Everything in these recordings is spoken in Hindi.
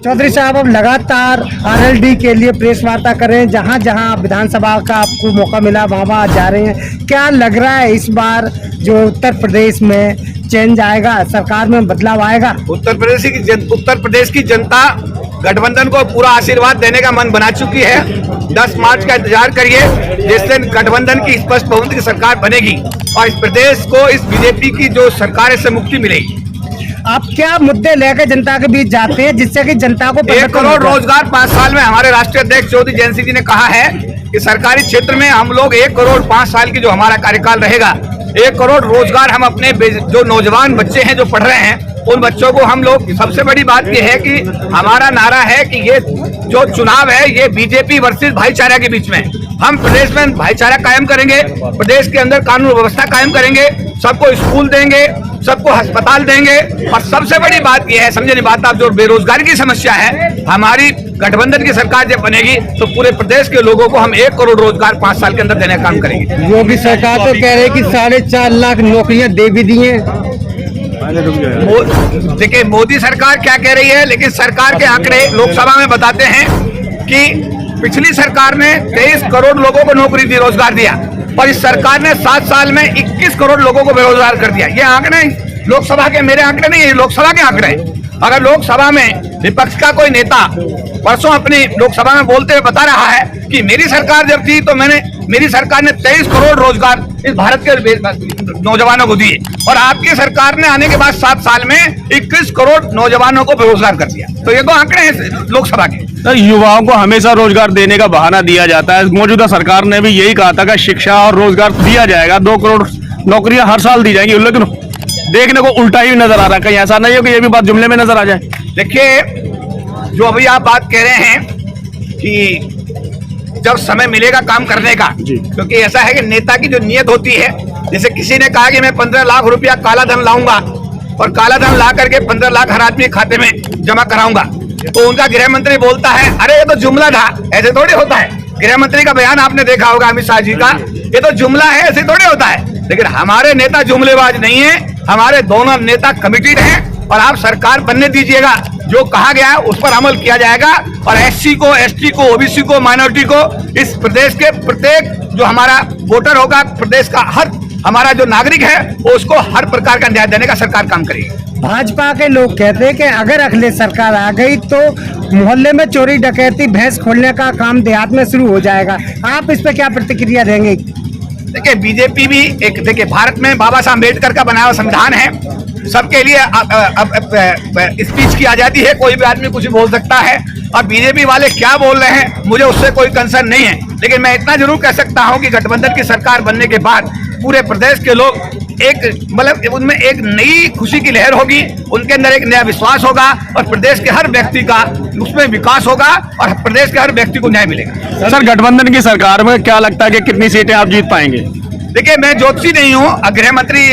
चौधरी साहब, अब लगातार आरएलडी के लिए प्रेस वार्ता कर रहे हैं, जहां जहां विधानसभा का आपको मौका मिला वहां वहां जा रहे हैं। क्या लग रहा है इस बार जो उत्तर प्रदेश में चेंज आएगा, सरकार में बदलाव आएगा? उत्तर प्रदेश की जनता गठबंधन को पूरा आशीर्वाद देने का मन बना चुकी है। 10 मार्च का इंतजार करिए, जिस दिन गठबंधन की स्पष्ट बहुमत की सरकार बनेगी और इस प्रदेश को इस बीजेपी की जो सरकार है से मुक्ति मिलेगी। आप क्या मुद्दे लेकर जनता के बीच जाते हैं जिससे कि जनता को 1 करोड़ रोजगार 5 साल में? हमारे राष्ट्रीय अध्यक्ष चौधरी जयंत सिंह जी ने कहा है कि सरकारी क्षेत्र में हम लोग 1 करोड़ 5 साल की जो हमारा कार्यकाल रहेगा, 1 करोड़ रोजगार हम अपने जो नौजवान बच्चे हैं जो पढ़ रहे हैं उन बच्चों को हम लोग। सबसे बड़ी बात यह है कि हमारा नारा है कि ये जो चुनाव है ये बीजेपी वर्सेस भाईचारा के बीच में। हम प्रदेश में भाईचारा कायम करेंगे, प्रदेश के अंदर कानून व्यवस्था कायम करेंगे, सबको स्कूल देंगे, सबको अस्पताल देंगे। और सबसे बड़ी बात यह है, समझे नहीं बात आप, जो बेरोजगारी की समस्या है, हमारी गठबंधन की सरकार जब बनेगी तो पूरे प्रदेश के लोगों को हम 1 करोड़ रोजगार 5 साल के अंदर देने का काम करेंगे। योगी सरकार तो कह रही है कि 4.5 लाख नौकरियां दे भी दी हैं। देखिए मोदी सरकार क्या कह रही है, लेकिन सरकार के आंकड़े लोकसभा में बताते हैं कि पिछली सरकार ने 23 करोड़ लोगों को नौकरी दी, रोजगार दिया, और इस सरकार ने 7 साल में 21 करोड़ लोगों को बेरोजगार कर दिया। ये आंकड़े लोकसभा के, मेरे आंकड़े नहीं है, लोकसभा के आंकड़े। अगर लोकसभा में विपक्ष का कोई नेता परसों अपनी लोकसभा में बोलते हुए बता रहा है कि मेरी सरकार जब थी तो मेरी सरकार ने 23 करोड़ रोजगार इस भारत के नौजवानों को दिए, और आपकी सरकार ने आने के बाद 7 साल में 21 करोड़ नौजवानों को बेरोजगार कर दिया। तो ये तो आंकड़े हैं लोकसभा के। तो युवाओं को हमेशा रोजगार देने का बहाना दिया जाता है। मौजूदा सरकार ने भी यही कहा था कि शिक्षा और रोजगार दिया जाएगा, 2 करोड़ नौकरियां हर साल दी जाएंगी, लेकिन देखने को उल्टा ही नजर आ रहा है। कहीं ऐसा नहीं हो कि ये भी बात जुमले में नजर आ जाए। देखिए, जो अभी आप बात कह रहे हैं कि जब समय मिलेगा काम करने का, क्योंकि ऐसा है कि नेता की जो नियत होती है, जैसे किसी ने कहा कि मैं 15 लाख रुपया काला धन लाऊंगा और काला धन ला करके 15 लाख हर आदमी के खाते में जमा कराऊंगा, तो उनका गृह मंत्री बोलता है अरे ये तो जुमला था, ऐसे थोड़ी होता है। गृह मंत्री का बयान आपने देखा होगा अमित शाह जी का, ये तो जुमला है, ऐसे थोड़ी होता है। लेकिन हमारे नेता जुमलेबाज नहीं है, हमारे दोनों नेता कमिटेड हैं, और आप सरकार बनने दीजिएगा, जो कहा गया है उस पर अमल किया जाएगा। और SC को, ST को, OBC को, माइनॉरिटी को, इस प्रदेश के प्रत्येक जो हमारा वोटर होगा, प्रदेश का हर हमारा जो नागरिक है, वो उसको हर प्रकार का न्याय देने का सरकार काम करेगी। भाजपा के लोग कहते हैं कि अगर अगले सरकार आ गई तो मोहल्ले में चोरी डकैती, भैंस खोलने का काम देहात में शुरू हो जाएगा। आप इस पर क्या प्रतिक्रिया देंगे? देखिए, बीजेपी भी एक, देखिए भारत में बाबा साहब अम्बेडकर का बनाया हुआ संविधान है, सबके लिए स्पीच की आजादी है, कोई भी आदमी कुछ भी बोल सकता है। और बीजेपी वाले क्या बोल रहे हैं मुझे उससे कोई कंसर्न नहीं है, लेकिन मैं इतना जरूर कह सकता हूं कि गठबंधन की सरकार बनने के बाद पूरे प्रदेश के लोग एक मतलब उनमें एक नई खुशी की लहर होगी, उनके अंदर एक नया विश्वास होगा, और प्रदेश के हर व्यक्ति का उसमें विकास होगा और प्रदेश के हर व्यक्ति को न्याय मिलेगा। सर, गठबंधन की सरकार में क्या लगता है कि कितनी सीटें आप जीत पाएंगे? देखिए, मैं ज्योतिषी नहीं हूँ। गृह मंत्री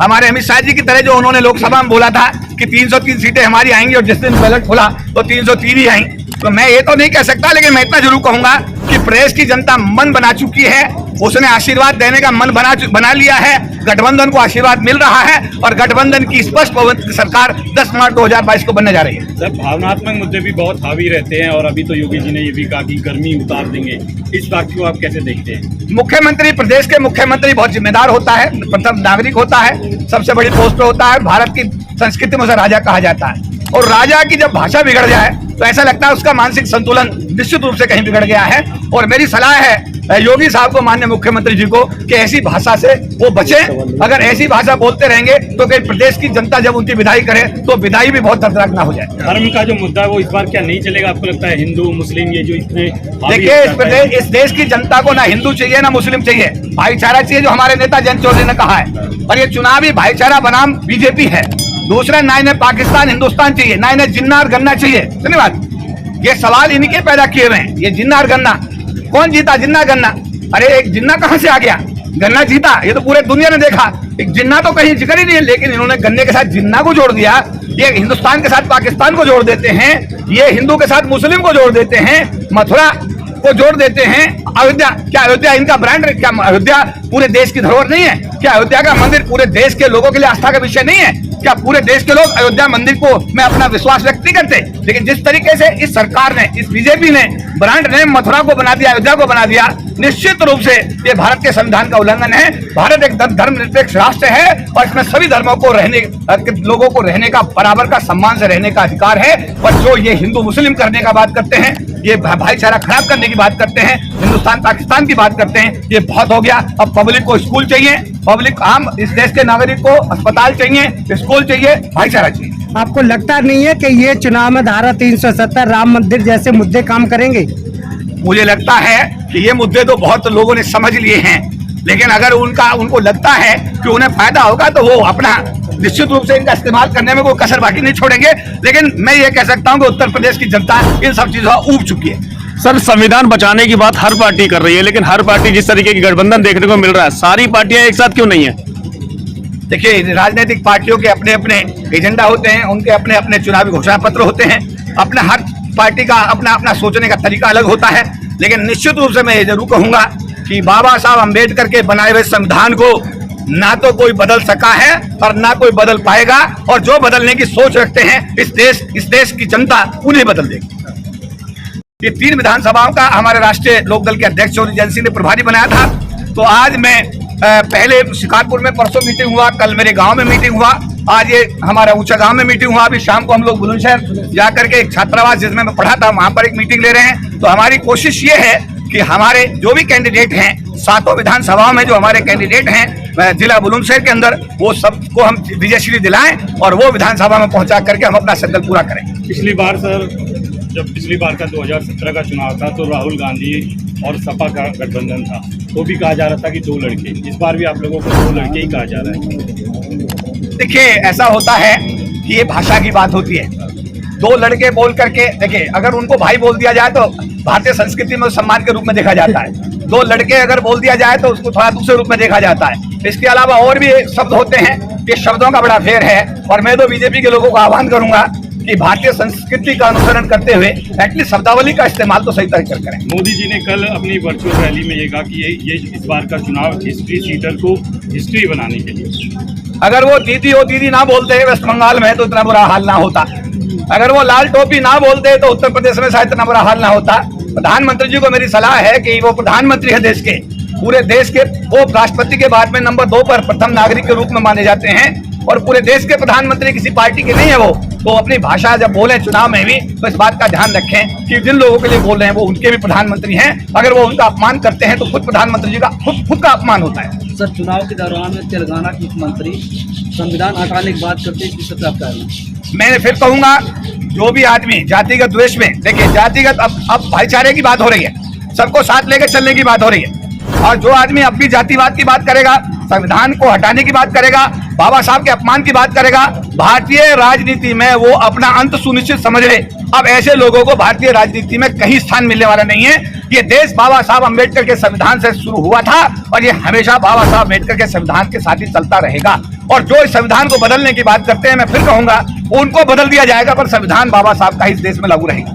हमारे अमित शाह जी की तरह जो उन्होंने लोकसभा में बोला था कि 303 सीटें हमारी आएंगी, और जिस दिन बैलेट खुला तो 303 ही आई, तो मैं ये तो नहीं कह सकता, लेकिन मैं इतना जरूर कहूंगा कि प्रदेश की जनता मन बना चुकी है, उसने आशीर्वाद देने का मन बना लिया है, गठबंधन को आशीर्वाद मिल रहा है, और गठबंधन की स्पष्ट बहुमत की सरकार 10 मार्च 2022 को बनने जा रही है। सर, भावनात्मक मुद्दे भी बहुत हावी रहते हैं, और अभी तो योगी जी ने ये भी कहा कि गर्मी उतार देंगे, इस बात को आप कैसे देखते हैं? मुख्यमंत्री, प्रदेश के मुख्यमंत्री बहुत जिम्मेदार होता है, प्रथम नागरिक होता है, सबसे बड़ी पोस्ट पे होता है। भारत की संस्कृति में उसे राजा कहा जाता है, और राजा की जब भाषा बिगड़ जाए तो ऐसा लगता है उसका मानसिक संतुलन निश्चित रूप से कहीं बिगड़ गया है। और मेरी सलाह है योगी साहब को, माननीय मुख्यमंत्री जी को, कि ऐसी भाषा से वो बचें। अगर ऐसी भाषा बोलते रहेंगे तो कहीं प्रदेश की जनता जब उनकी विदाई करे तो विदाई भी बहुत दर्दनाक ना हो जाए। धर्म का जो मुद्दा है वो इस बार क्या नहीं चलेगा? आपको लगता है हिंदू मुस्लिम ये जो इतने, देखिए इस देश की जनता को ना हिंदू चाहिए ना मुस्लिम चाहिए, भाईचारा चाहिए, जो हमारे नेता जयंत चौधरी ने कहा है। और ये चुनावी भाईचारा बनाम बीजेपी है। दूसरा, ना इन्हें पाकिस्तान हिंदुस्तान चाहिए, ना इन्हें जिन्ना और गन्ना चाहिए। धन्यवाद। ये सवाल इनके पैदा किए हुए हैं, ये जिन्ना और गन्ना, कौन जीता, जिन्ना गन्ना? अरे एक जिन्ना कहां से आ गया, गन्ना जीता, ये तो पूरे दुनिया ने देखा। एक जिन्ना तो कहीं जिक्र ही नहीं है, लेकिन इन्होंने गन्ने के साथ जिन्ना को जोड़ दिया। ये हिंदुस्तान के साथ पाकिस्तान को जोड़ देते हैं, ये हिंदू के साथ मुस्लिम को जोड़ देते हैं, मथुरा को जोड़ देते हैं। अयोध्या, क्या अयोध्या इनका ब्रांड? क्या अयोध्या पूरे देश की धरोहर नहीं है? क्या अयोध्या का मंदिर पूरे देश के लोगों के लिए आस्था का विषय नहीं है? क्या पूरे देश के लोग अयोध्या मंदिर को में अपना विश्वास व्यक्त नहीं करते? लेकिन जिस तरीके से इस सरकार ने, इस बीजेपी ने ब्रांड नेम मथुरा को बना दिया, अयोध्या को बना दिया, निश्चित रूप से ये भारत के संविधान का उल्लंघन है। भारत एक धर्मनिरपेक्ष राष्ट्र है और इसमें सभी धर्मों को लोगों को रहने का, बराबर का, सम्मान से रहने का अधिकार है। और जो ये हिंदू मुस्लिम करने का बात करते हैं, ये भाईचारा खराब करने की बात करते हैं, हिंदुस्तान पाकिस्तान की बात करते हैं, ये बहुत हो गया। अब पब्लिक को स्कूल चाहिए, पब्लिक आम इस देश के नागरिक को अस्पताल चाहिए, स्कूल चाहिए, भाईचारा चाहिए। आपको लगता नहीं है कि ये चुनाव में धारा 370 राम मंदिर जैसे मुद्दे काम करेंगे? मुझे लगता है कि ये मुद्दे तो बहुत लोगों ने समझ लिए हैं, लेकिन अगर उनको लगता है कि उन्हें फायदा होगा तो वो अपना निश्चित रूप से इनका इस्तेमाल करने में कोई कसर बाकी नहीं छोड़ेंगे। लेकिन मैं ये कह सकता हूं कि उत्तर प्रदेश की जनता इन सब चीजों ऊब चुकी है। सर, संविधान बचाने की बात हर पार्टी कर रही है, लेकिन हर पार्टी जिस तरीके की गठबंधन देखने को मिल रहा है, सारी पार्टियां एक साथ क्यों नहीं है? देखिए, राजनीतिक पार्टियों के अपने अपने एजेंडा होते हैं, उनके अपने अपने चुनावी घोषणा पत्र होते हैं, अपने हर पार्टी का अपना अपना सोचने का तरीका अलग होता है। लेकिन निश्चित रूप से मैं ये जरूर कहूंगा कि बाबा साहब अम्बेडकर के बनाए हुए संविधान को ना तो कोई बदल सका है और ना कोई बदल पाएगा, और जो बदलने की सोच रखते हैं इस देश की जनता उन्हें बदल देगी। ये 3 विधानसभाओं का हमारे राष्ट्रीय लोकदल के अध्यक्ष चौधरी जयंत सिंह ने प्रभारी बनाया था। तो आज मैं पहले शिकारपुर में परसों मीटिंग हुआ, कल मेरे गांव में मीटिंग हुआ, आज ये हमारा ऊंचा गांव में मीटिंग हुआ। अभी शाम को हम लोग बुलंदशहर जाकर के एक छात्रावास जिसमें मैं पढ़ा था वहां पर एक मीटिंग ले रहे हैं। तो हमारी कोशिश ये है कि हमारे जो भी कैंडिडेट हैं, 7 विधानसभाओं में जो हमारे कैंडिडेट हैं जिला बुलंदशहर के अंदर, वो सबको हम विजयश्री दिलाएं और वो विधानसभा में पहुंचा करके हम अपना संकल्प पूरा करें। पिछली बार सर, जब पिछली बार का 2017 का चुनाव था तो राहुल गांधी और सपा का गठबंधन था, तो भी कहा जा रहा था कि 2 लड़के। इस बार भी आप लोगों को 2 लड़के ही कहा जा रहा है। देखिए, ऐसा होता है कि ये भाषा की बात होती है। 2 लड़के बोल करके, देखिए, अगर उनको भाई बोल दिया जाए तो भारतीय संस्कृति में सम्मान के रूप में देखा जाता है। 2 लड़के अगर बोल दिया जाए तो उसको थोड़ा दूसरे रूप में देखा जाता है। इसके अलावा और भी शब्द होते हैं, ये शब्दों का बड़ा फेर है। और मैं तो बीजेपी के लोगों को आह्वान करूंगा कि भारतीय संस्कृति का अनुसरण करते हुए एटलीस्ट शब्दावली का इस्तेमाल तो सही तरीके से करें। मोदी जी ने कल अपनी वर्चुअल रैली में ये कहा कि ये इस बार का चुनाव हिस्ट्री सीटर को हिस्ट्री बनाने के लिए। अगर वो दीदी ना बोलते वेस्ट बंगाल में तो इतना बुरा हाल ना होता। अगर वो लाल टोपी ना बोलते तो उत्तर प्रदेश में शायद इतना बुरा हाल ना होता। प्रधानमंत्री जी को मेरी सलाह है कि वो प्रधानमंत्री है देश के, पूरे देश के, वो राष्ट्रपति के बाद में नंबर 2 पर प्रथम नागरिक के रूप में माने जाते हैं और पूरे देश के प्रधानमंत्री किसी पार्टी के नहीं है वो। तो अपनी भाषा जब बोले चुनाव में भी तो इस बात का ध्यान रखें कि जिन लोगों के लिए बोल रहे हैं वो उनके भी प्रधानमंत्री हैं। अगर वो उनका अपमान करते हैं तो खुद प्रधानमंत्री जी का खुद का अपमान होता है। सर, चुनाव के दौरान में तेलंगाना के मुख्यमंत्री संविधान हटाने की बात करते हैं, इसकी सत्ता क्या है? मैं फिर कहूंगा, जो भी आदमी जातिगत द्वेष में, देखिए जातिगत, अब भाईचारे की बात हो रही है, सबको साथ लेकर चलने की बात हो रही है। और जो आदमी अब भी जातिवाद की बात करेगा, संविधान को हटाने की बात करेगा, बाबा साहब के अपमान की बात करेगा, भारतीय राजनीति में वो अपना अंत सुनिश्चित समझ ले। अब ऐसे लोगों को भारतीय राजनीति में कहीं स्थान मिलने वाला नहीं है। ये देश बाबा साहब अम्बेडकर के संविधान से शुरू हुआ था और ये हमेशा बाबा साहब अम्बेडकर के संविधान के साथ ही चलता रहेगा। और जो इस संविधान को बदलने की बात करते हैं, मैं फिर कहूंगा उनको बदल दिया जाएगा, पर संविधान बाबा साहब का इस देश में लागू रहेगा।